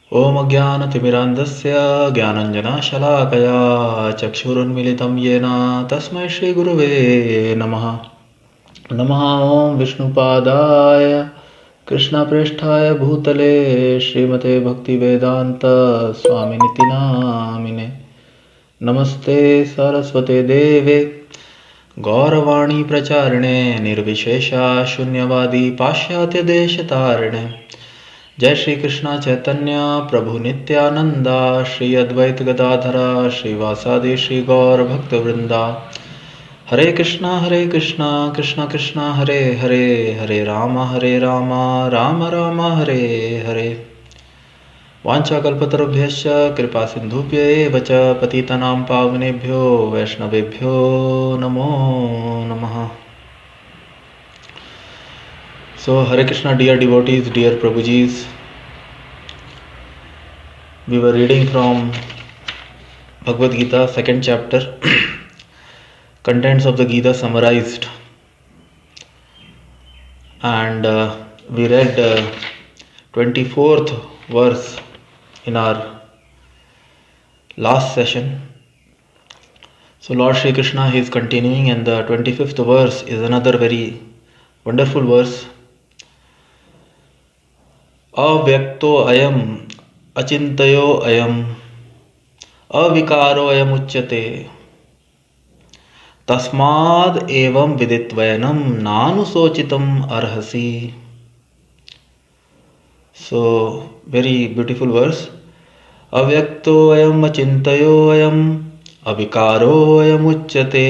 Om Ajnanatimirandasya Jnananjana-shalakaya Chakshurunmilitam Yena Tasmai Shri Guruve Namaha. Namaha Om Vishnupadaya Krishna Presthaya Bhutale Srimate Bhaktivedanta Swaminiti Namine Namaste Saraswate Deve Gauravani Pracharine Nirvishesha Shunyavadi Pashyatya Deshatarine जय श्री कृष्णा चैतन्य प्रभु नित्यानंदा श्री अद्वैत गदाधरा श्रीवासादि श्री गौर भक्त वृंदा हरे कृष्णा कृष्णा कृष्णा हरे हरे हरे राम राम राम हरे हरे वाञ्छाकल्पतरुभ्यश्च कृपा सिन्धुभ्यैव च पतितानां पावनेभ्यो वैष्णवेभ्यो नमो नमः. So, Hare Krishna, dear devotees, dear Prabhujis, we were reading from Bhagavad Gita, second chapter, contents of the Gita summarized, and we read 24th verse in our last session. So, Lord Shri Krishna, he is continuing, and the 25th verse is another very wonderful verse. अव्यक्तो अयम अचिंतयो अयम अविकारो अयम उच्यते तस्माद् एवं विदित्वैनं नानुशोचितम् अर्हसि. So very beautiful verse. अव्यक्तो अयम अचिंतयो अयम अविकारो अयम उच्यते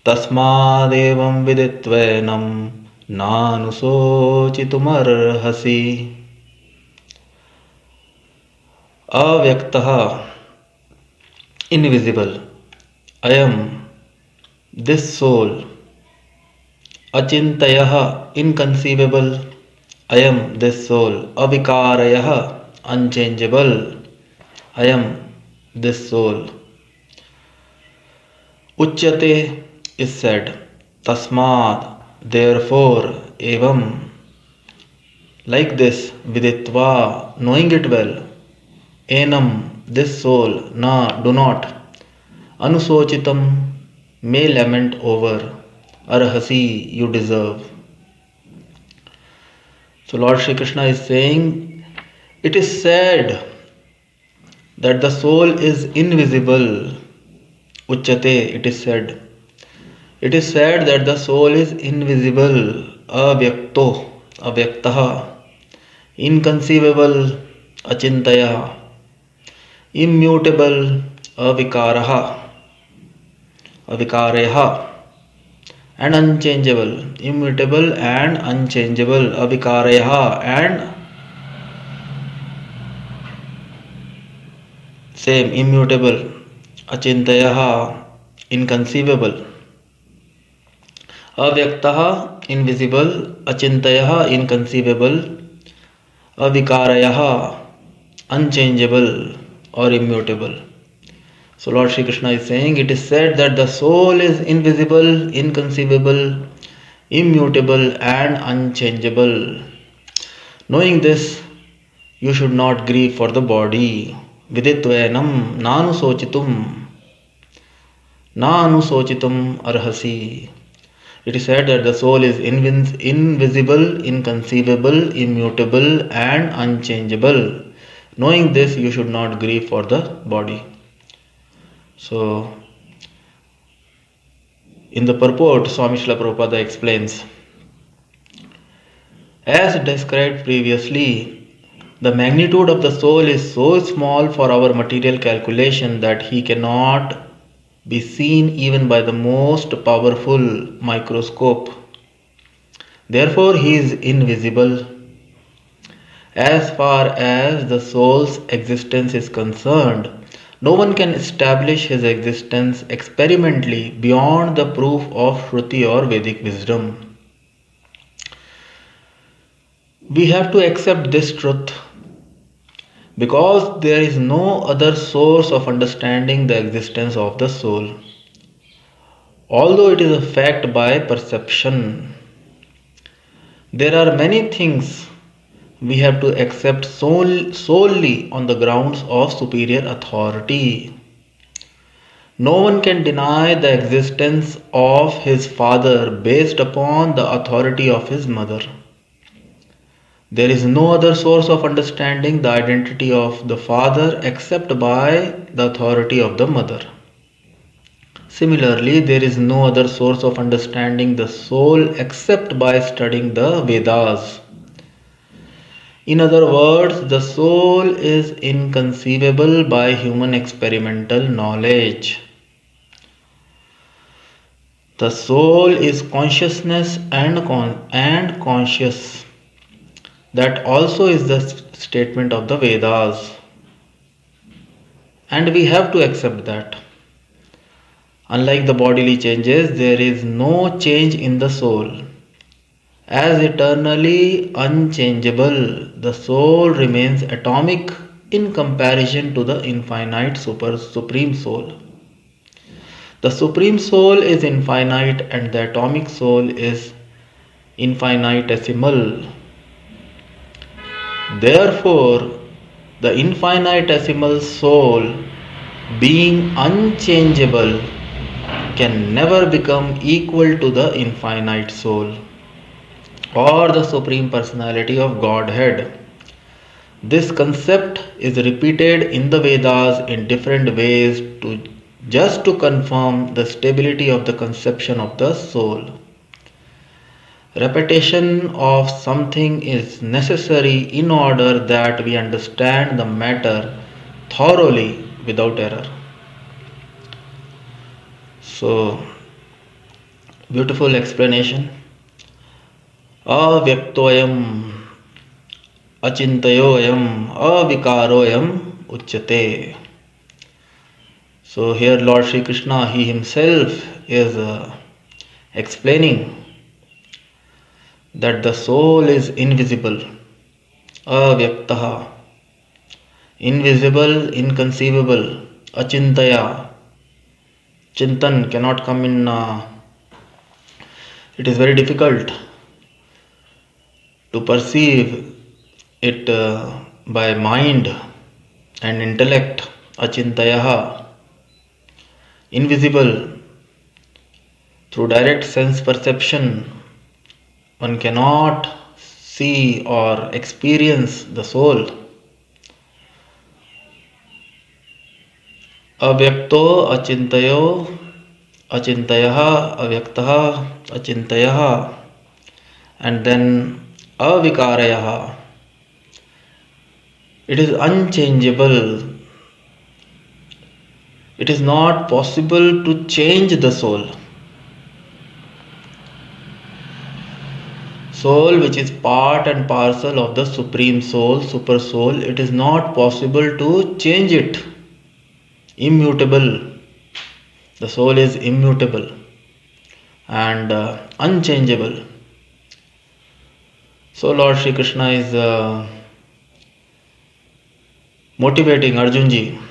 तस्माद् एवं विदित्वैनं नानुशोचितुम् अर्हसि. Avyaktaha, invisible. Ayam, this soul. Achintayaha, inconceivable. Ayam, this soul. Avikarayaha, unchangeable. Ayam, this soul. Uchyate is said. Tasmad, therefore, evam. Like this, viditva, knowing it well. Enam, this soul, na, do not. Anusochitam, may lament over. Arhasi, you deserve. So Lord Shri Krishna is saying, it is said that the soul is invisible. Uchyate, it is said. It is said that the soul is invisible. Avyakto, avyaktaha. Inconceivable, achintaya. Immutable, avikaraha, avikareha, and unchangeable, immutable and unchangeable, avikareha, and same, immutable, achintayaha, inconceivable, avyaktaha, invisible, achintayaha, inconceivable, avikarayaha, unchangeable or immutable. So Lord Shri Krishna is saying, it is said that the soul is invisible, inconceivable, immutable and unchangeable. Knowing this, you should not grieve for the body. Viditvenam nanusochitum arhasi. It is said that the soul is invisible, inconceivable, immutable and unchangeable. Knowing this, you should not grieve for the body. So, in the purport, Swami Shrila Prabhupada explains, as described previously, the magnitude of the soul is so small for our material calculation that he cannot be seen even by the most powerful microscope. Therefore, he is invisible. As far as the soul's existence is concerned, no one can establish his existence experimentally beyond the proof of Shruti or Vedic wisdom. We have to accept this truth because there is no other source of understanding the existence of the soul. Although it is a fact by perception, there are many things we have to accept solely on the grounds of superior authority. No one can deny the existence of his father based upon the authority of his mother. There is no other source of understanding the identity of the father except by the authority of the mother. Similarly, there is no other source of understanding the soul except by studying the Vedas. In other words, the soul is inconceivable by human experimental knowledge. The soul is consciousness and conscious. That also is the statement of the Vedas. And we have to accept that. Unlike the bodily changes, there is no change in the soul. As eternally unchangeable, the soul remains atomic in comparison to the infinite supreme soul. The supreme soul is infinite and the atomic soul is infinitesimal. Therefore, the infinitesimal soul, being unchangeable, can never become equal to the infinite soul or the Supreme Personality of Godhead. This concept is repeated in the Vedas in different ways just to confirm the stability of the conception of the soul. Repetition of something is necessary in order that we understand the matter thoroughly without error. So, beautiful explanation. Avyaktoyam achintayoyam avikaroyam uchyate. So here Lord Sri Krishna, he himself is explaining that the soul is invisible, avyaktaha, invisible, inconceivable, achintaya. Chintan cannot come in, it is very difficult to perceive it by mind and intellect, achintayaha, invisible. Through direct sense perception, one cannot see or experience the soul. Avyakto achintayo achintayaha avyaktaha achintayaha, and then avikarayaha. It is unchangeable. It is not possible to change the soul. Soul, which is part and parcel of the Supreme Soul, Super Soul, it is not possible to change it. Immutable. The soul is immutable and unchangeable. So Lord Shri Krishna is motivating Arjunji.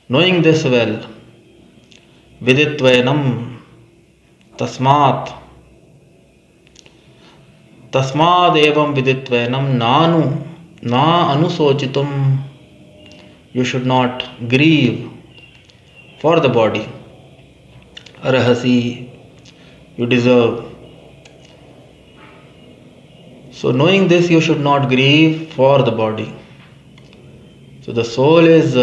Knowing this well, viditvayanam tasmat evam viditvayanam nanu na anusochitum. You should not grieve for the body. Arahasi, you deserve. So knowing this, you should not grieve for the body. So the soul is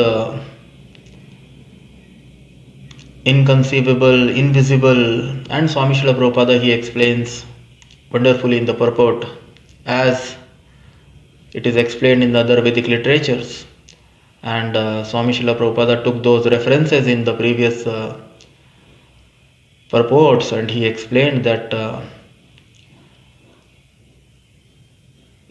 inconceivable, invisible, and Swami Shrila Prabhupada, he explains wonderfully in the purport as it is explained in the other Vedic literatures. And Swami Srila Prabhupada took those references in the previous purports, and he explained that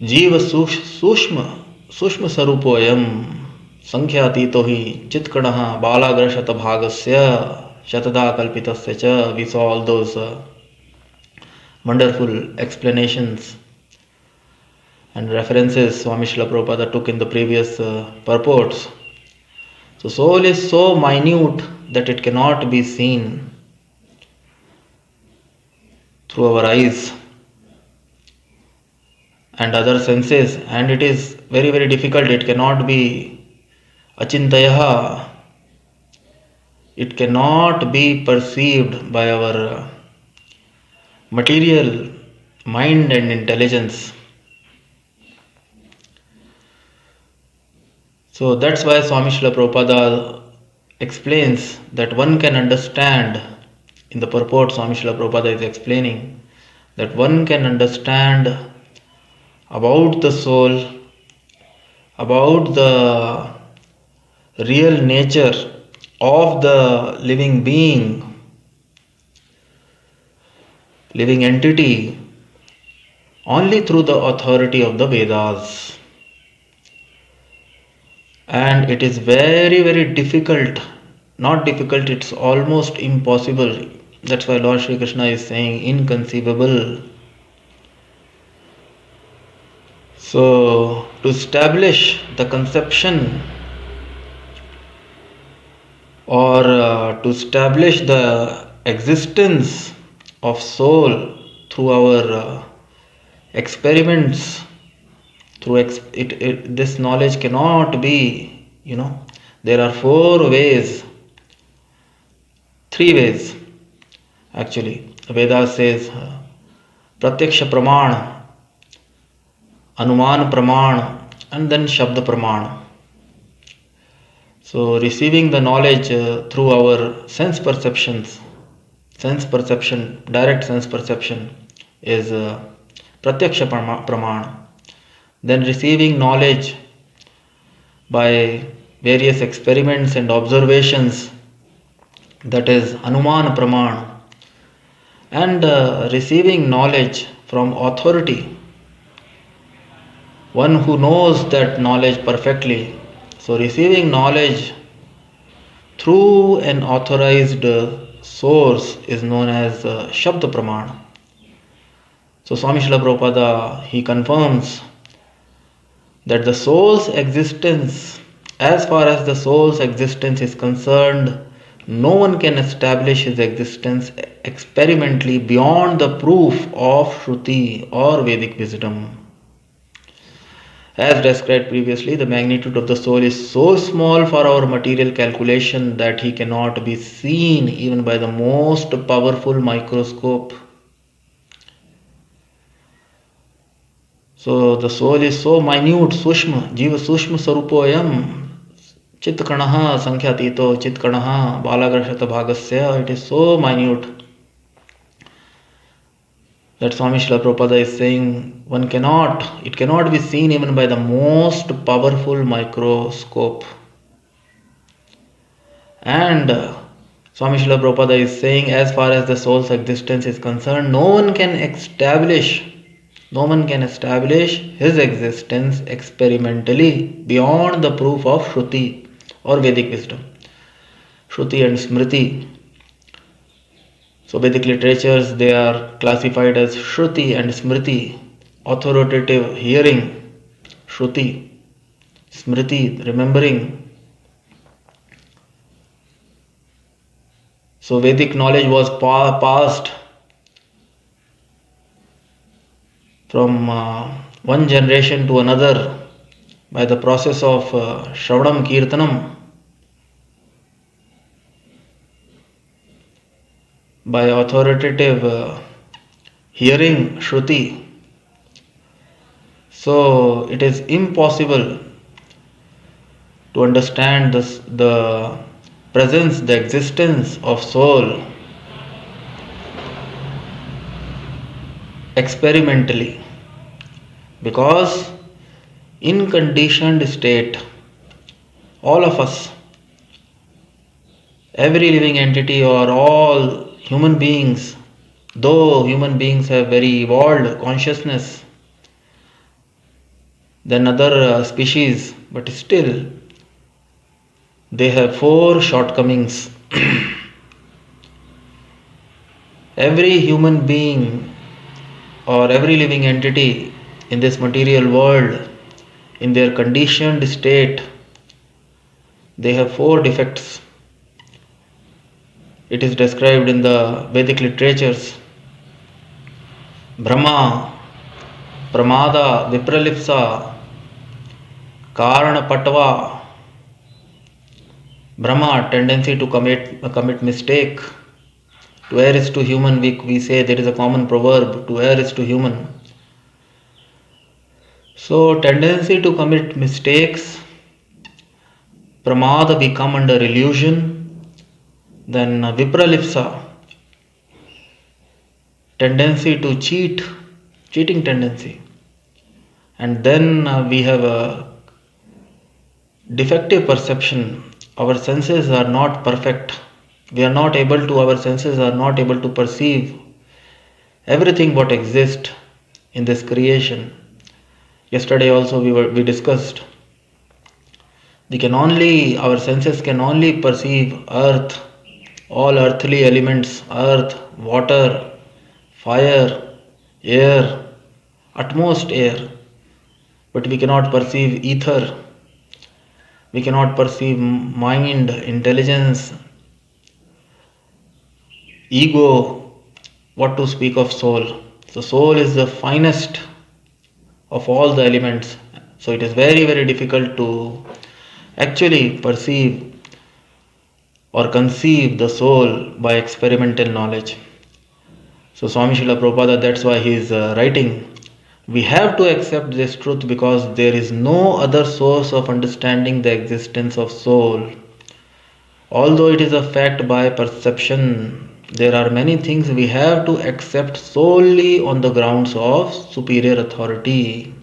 Jiva Sushma Sarupoyam Sankhyatito hi Chitkanaha Balagrashata Bhagasya Shatada Kalpitasya cha. We saw all those wonderful explanations and references Swami Srila Prabhupada took in the previous purports. So soul is so minute that it cannot be seen through our eyes. and other senses, and it is very, very difficult. It cannot be achintayaha. It cannot be perceived by our material mind and intelligence. So that's why Swami Srila Prabhupada explains that one can understand, in the purport Swami Srila Prabhupada is explaining, that one can understand about the soul, about the real nature of the living being, living entity, only through the authority of the Vedas. And it is very, very difficult. Not difficult, it's almost impossible. That's why Lord Shri Krishna is saying inconceivable. So, to establish the conception or to establish the existence of soul through our experiments, through this knowledge cannot be, there are three ways actually. Veda says Pratyaksha Praman, Anuman Praman, and then Shabda Praman. So receiving the knowledge through our sense perception, direct sense perception is Pratyaksha Praman. Then receiving knowledge by various experiments and observations, that is Anuman Praman. And receiving knowledge from authority, one who knows that knowledge perfectly. So receiving knowledge through an authorized source is known as Shabda Praman. So Swami Srila Prabhupada, he confirms that the soul's existence, as far as the soul's existence is concerned, no one can establish his existence experimentally beyond the proof of Shruti or Vedic wisdom. As described previously, the magnitude of the soul is so small for our material calculation that he cannot be seen even by the most powerful microscope. So the soul is so minute, sushma, jiva sushma sarupoyam, chitkanaha sankhyatito chitkanaha balagrashata bhagasya. It is so minute that Swami Srila Prabhupada is saying it cannot be seen even by the most powerful microscope. And Swami Srila Prabhupada is saying, as far as the soul's existence is concerned, no one can establish his existence experimentally beyond the proof of Shruti or Vedic wisdom. Shruti and Smriti. So Vedic literatures, they are classified as Shruti and Smriti, authoritative hearing, Shruti, Smriti, remembering. So Vedic knowledge was passed from one generation to another by the process of Shravanam Kirtanam, by authoritative hearing, Shruti. So it is impossible to understand the presence, the existence of soul experimentally, because in conditioned state, all of us, every living entity or all human beings, though human beings have very evolved consciousness than other species, but still they have four shortcomings. Every human being or every living entity in this material world, in their conditioned state, they have four defects. It is described in the Vedic literatures. Brahma, pramada, vipralipsa, karana patva, brahma, tendency to commit mistake. To err is to human, we say there is a common proverb, to err is to human. So tendency to commit mistakes, pramada, we come under illusion, then vipralipsa, tendency to cheating tendency, and then we have a defective perception. Our senses are not perfect. Our senses are not able to perceive everything what exists in this creation. Yesterday also we discussed, our senses can only perceive earth, all earthly elements, earth, water, fire, air, utmost air, but we cannot perceive ether, we cannot perceive mind, intelligence, ego, what to speak of soul. So soul is the finest of all the elements. So it is very, very difficult to actually perceive or conceive the soul by experimental knowledge. So Swami Shrila Prabhupada, that's why he is writing, we have to accept this truth because there is no other source of understanding the existence of soul. Although it is a fact by perception, there are many things we have to accept solely on the grounds of superior authority.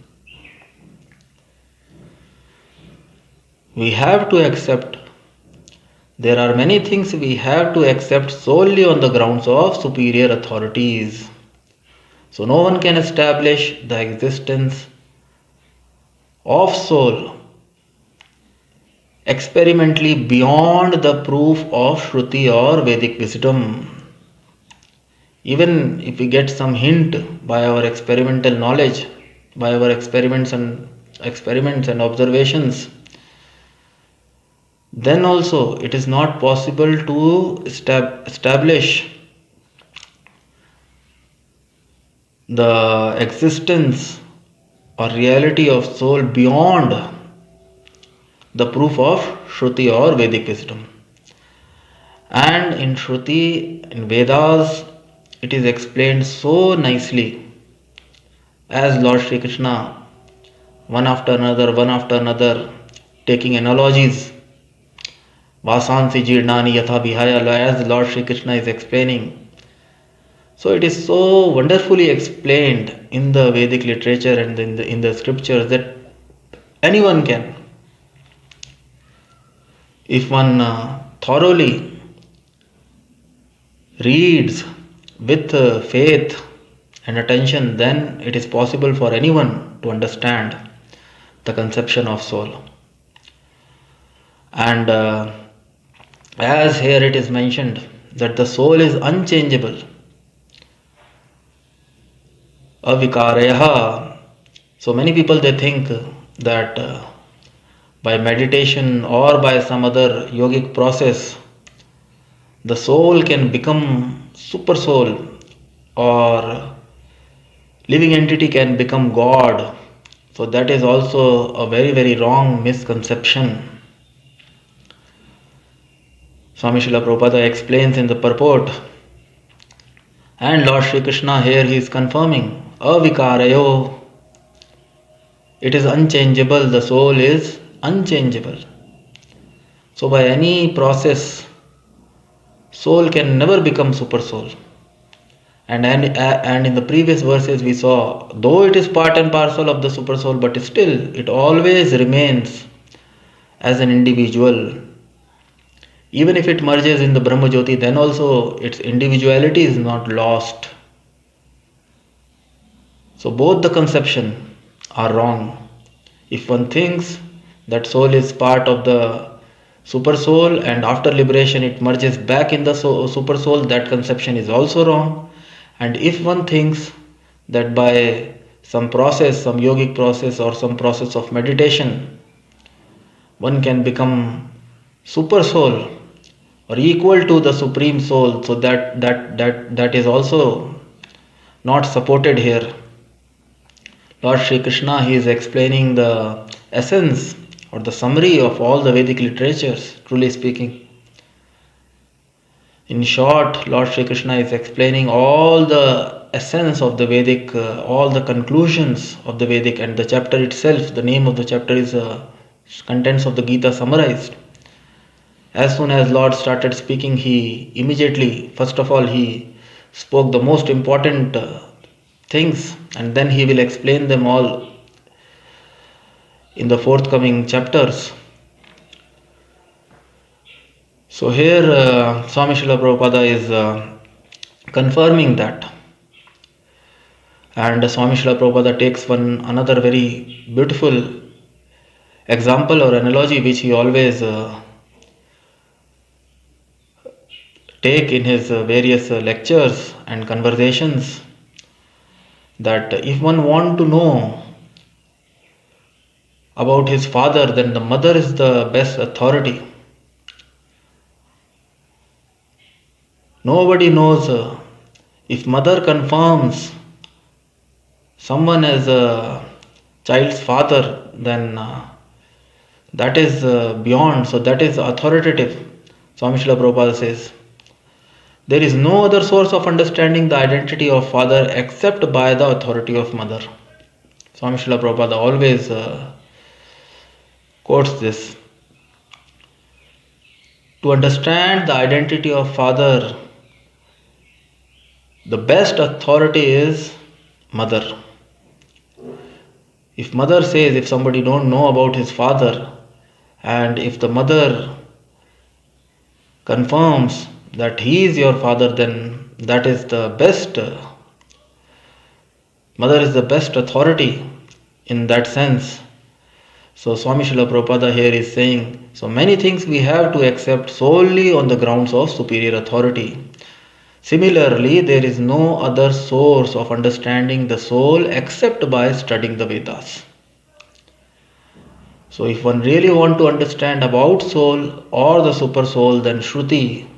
There are many things we have to accept solely on the grounds of superior authorities. So no one can establish the existence of soul experimentally beyond the proof of Shruti or Vedic wisdom. Even if we get some hint by our experimental knowledge, by our experiments and observations, then also it is not possible to establish the existence or reality of soul beyond the proof of Shruti or Vedic wisdom. And in Shruti, in Vedas, it is explained so nicely as Lord Sri Krishna, one after another, taking analogies. Vasansi jirnani yatha vihaya, as Lord Sri Krishna is explaining. So it is so wonderfully explained in the Vedic literature and in the scriptures that anyone can, if one thoroughly reads with faith and attention, then it is possible for anyone to understand the conception of soul. And as here it is mentioned that the soul is unchangeable, avikarayaha. So many people, they think that by meditation or by some other yogic process, the soul can become super soul, or living entity can become God. So that is also a very, very wrong misconception. Swami Srila Prabhupada explains in the purport, and Lord Sri Krishna here he is confirming, avikarayo, it is unchangeable, the soul is unchangeable. So by any process, soul can never become super soul. And in the previous verses we saw, though it is part and parcel of the super soul, but still it always remains as an individual. Even if it merges in the Brahma Jyoti, then also its individuality is not lost. So both the conception are wrong. If one thinks that soul is part of the super soul and after liberation it merges back in the super soul, that conception is also wrong. And if one thinks that by some process, some yogic process or some process of meditation, one can become super soul or equal to the supreme soul, so that is also not supported here. Lord Sri Krishna, he is explaining the essence or the summary of all the Vedic literatures, truly speaking. In short, Lord Sri Krishna is explaining all the essence of the Vedic, all the conclusions of the Vedic, and the chapter itself, the name of the chapter is Contents of the Gita summarized. As soon as Lord started speaking, he immediately, first of all, he spoke the most important things, and then he will explain them all in the forthcoming chapters. So here Swami Shrila Prabhupada is confirming that. And Swami Srila Prabhupada takes another very beautiful example or analogy which he always take in his various lectures and conversations, that if one want to know about his father, then the mother is the best authority. Nobody knows. If mother confirms someone as a child's father, then that is beyond, so that is authoritative. Swami Srila Prabhupada says, there is no other source of understanding the identity of father except by the authority of mother. Swami Srila Prabhupada always quotes this. To understand the identity of father, the best authority is mother. If mother says, if somebody don't know about his father, and if the mother confirms that he is your father, then that is the best. Mother is the best authority in that sense. So Swami Srila Prabhupada here is saying, so many things we have to accept solely on the grounds of superior authority. Similarly, there is no other source of understanding the soul except by studying the Vedas. So if one really want to understand about soul or the super soul, then Shruti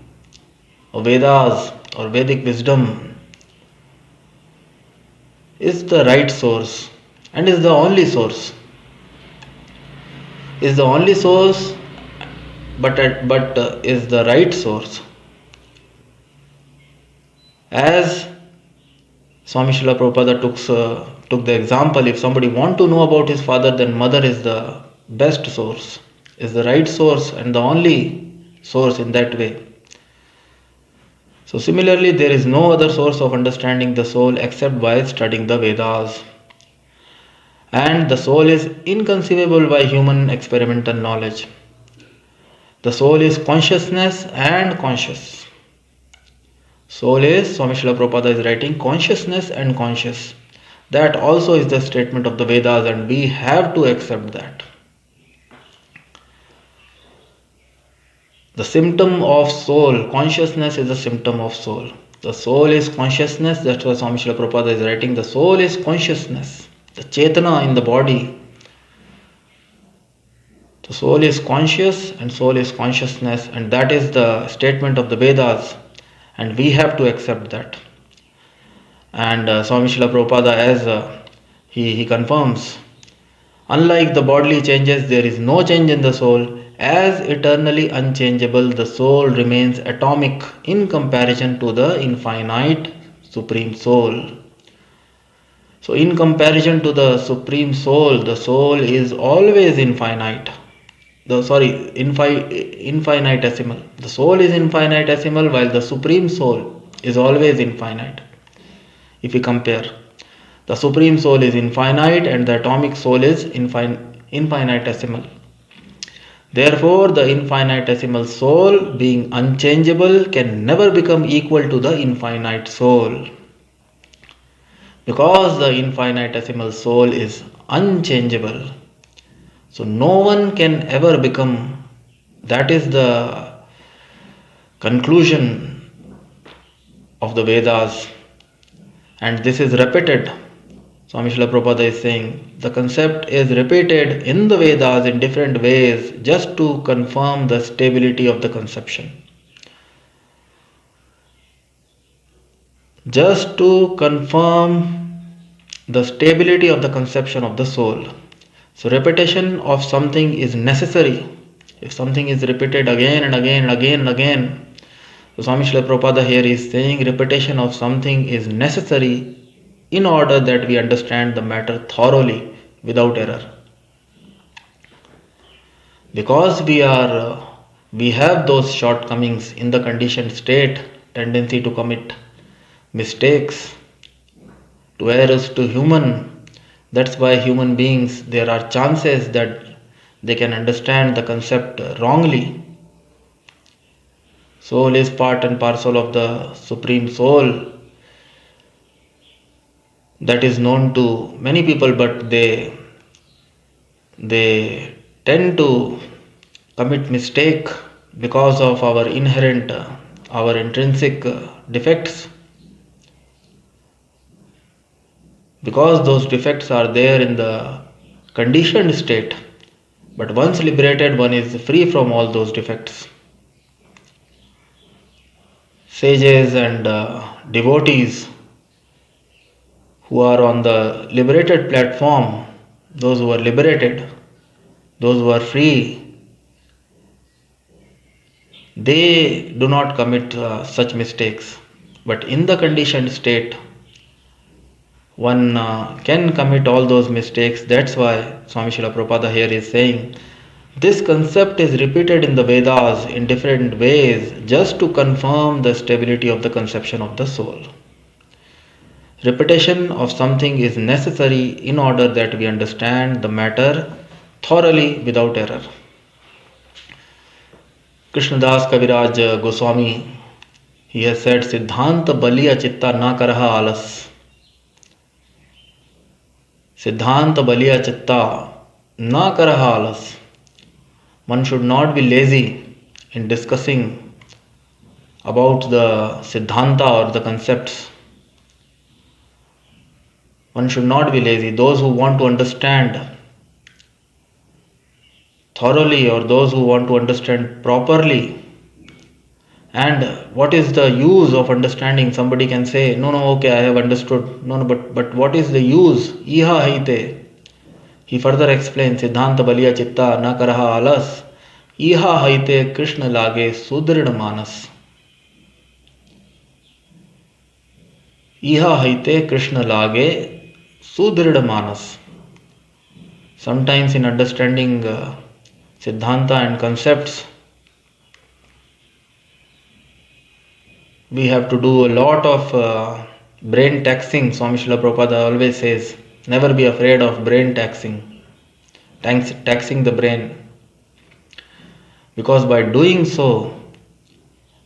or Vedas or Vedic wisdom is the right source and is the only source. Is the only source, but is the right source. As Swami Srila Prabhupada took the example, if somebody want to know about his father, then mother is the best source, is the right source and the only source in that way. So similarly, there is no other source of understanding the soul except by studying the Vedas. And the soul is inconceivable by human experimental knowledge. The soul is consciousness and conscious. Soul is, Swami Srila Prabhupada is writing, consciousness and conscious. That also is the statement of the Vedas, and we have to accept that. The symptom of soul, consciousness is a symptom of soul. The soul is consciousness, that's why Swami Srila Prabhupada is writing, the soul is consciousness, the Chetana in the body. The soul is conscious and soul is consciousness, and that is the statement of the Vedas, and we have to accept that. And Swami Srila Prabhupada, as he confirms, unlike the bodily changes, there is no change in the soul. As eternally unchangeable, the soul remains atomic in comparison to the infinite Supreme Soul. So in comparison to the Supreme Soul, the soul is always infinitesimal. The soul is infinitesimal while the Supreme Soul is always infinite. If we compare, the Supreme Soul is infinite and the atomic soul is infinitesimal. Therefore, the infinitesimal soul, being unchangeable, can never become equal to the infinite soul. Because the infinitesimal soul is unchangeable, so no one can ever become. That is the conclusion of the Vedas, and this is repeated. Swami Srila Prabhupada is saying the concept is repeated in the Vedas in different ways just to confirm the stability of the conception. Just to confirm the stability of the conception of the soul. So repetition of something is necessary. If something is repeated again and again and again and again, so Swami Shrila Prabhupada here is saying repetition of something is necessary in order that we understand the matter thoroughly without error. Because we have those shortcomings in the conditioned state, tendency to commit mistakes, to errors to human. That's why human beings, there are chances that they can understand the concept wrongly. Soul is part and parcel of the Supreme Soul. That is known to many people, but they tend to commit mistake because of our inherent, our intrinsic defects. Because those defects are there in the conditioned state, but once liberated, one is free from all those defects. Sages and devotees who are on the liberated platform, those who are liberated, those who are free, they do not commit such mistakes. But in the conditioned state, one can commit all those mistakes. That's why Swami Srila Prabhupada here is saying this concept is repeated in the Vedas in different ways just to confirm the stability of the conception of the soul. Repetition of something is necessary in order that we understand the matter thoroughly without error. Krishnadas Kaviraj Goswami, he has said, Siddhanta baliya chitta na karaha alas. Siddhanta baliya chitta na karaha alas. One should not be lazy in discussing about the Siddhanta or the concepts. One should not be lazy. Those who want to understand thoroughly or those who want to understand properly, and what is the use of understanding? Somebody can say, no, okay, I have understood. No, but what is the use? Iha haite. He further explains, Siddhanta baliya chitta na karaha alas. Iha haite Krishna lage sudrid manas. Iha haite Krishna lage sudrid manas. Sometimes in understanding Siddhanta and concepts, we have to do a lot of brain taxing. Swami Srila Prabhupada always says, never be afraid of brain taxing, taxing the brain. Because by doing so,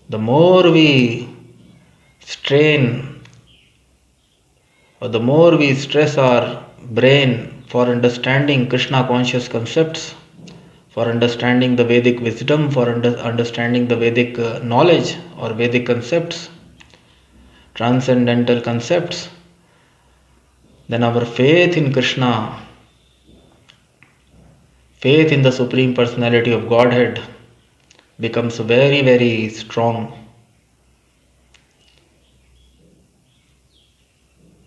the more we strain or the more we stress our brain for understanding Krishna conscious concepts, for understanding the Vedic wisdom, for understanding the Vedic knowledge or Vedic concepts, transcendental concepts, then our faith in Krishna, faith in the Supreme Personality of Godhead becomes very, very strong.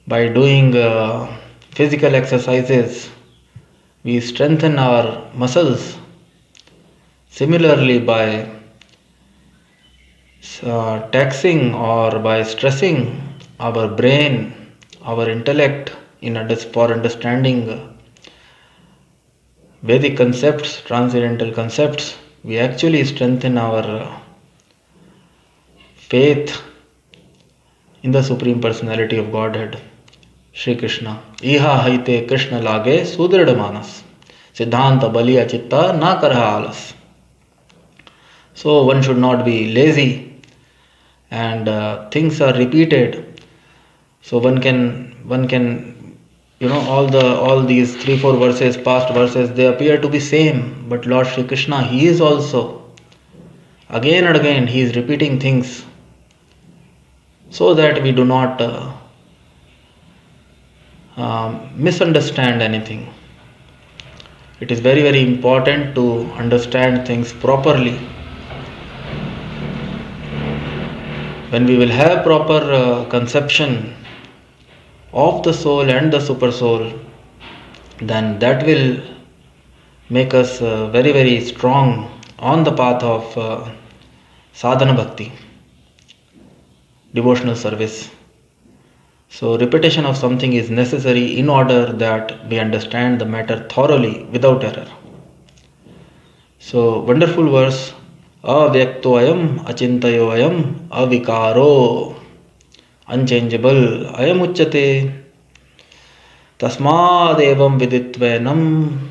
By doing physical exercises, we strengthen our muscles. Similarly, by taxing or by stressing our brain, our intellect for understanding Vedic concepts, transcendental concepts, we actually strengthen our faith in the Supreme Personality of Godhead, Shri Krishna. Iha haite Krishna lage sudrid manas. Siddhanta baliya chitta na karaha alas. So one should not be lazy, and things are repeated. So one can all these 3-4 verses, past verses, they appear to be same, but Lord Shri Krishna, He is also again and again He is repeating things so that we do not misunderstand anything. It is very, very important to understand things properly. When we will have proper conception of the soul and the super soul, then that will make us very, very strong on the path of sadhana bhakti, devotional service. So, repetition of something is necessary in order that we understand the matter thoroughly without error. So, wonderful verse. Avyaktoayam achintayoayam avikaro unchangeable ayam uchyate tasmadevam viditvenam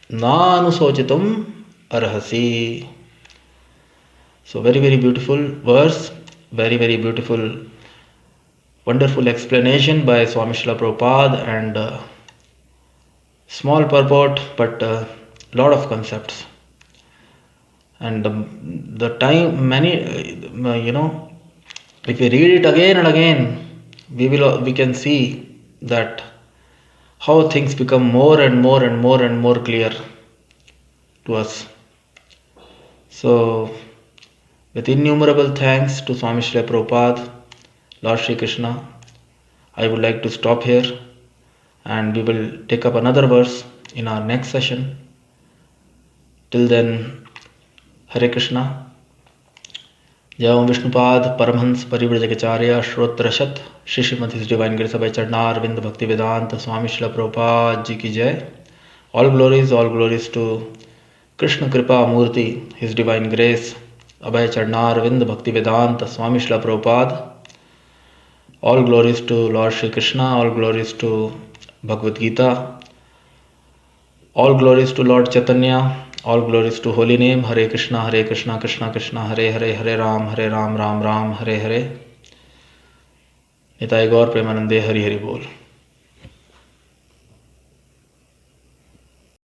nanusochitum arhasi. So, very, very beautiful verse, very, very beautiful, wonderful explanation by Swami Shrila Prabhupada, and small purport but lot of concepts. And the time, many, if we read it again and again, we can see that how things become more and more and more and more clear to us. So, with innumerable thanks to Swami Shrila Prabhupada, Lord Shri Krishna, I would like to stop here, and we will take up another verse in our next session. Till then, Hare Krishna. Jai Om Vishnupad Paramhans Parivrajacharya Shrotrashat Shri Srimati His Divine Grace Abhay Charnar Arvind Bhakti Vedanta Swami Srila Prabhupada Ji Ki Jai. All glories to Krishna Kripa Murti, His Divine Grace Abhay Charnar Arvind Bhakti Vedanta Swami Srila Prabhupada. All glories to Lord Shri Krishna, all glories to Bhagavad Gita, all glories to Lord Chaitanya, all glories to Holy Name, Hare Krishna, Krishna Krishna, Hare Hare, Hare Ram, Ram Ram, Hare Hare. Nitai Gaur Premanande, Hari Hari Bol.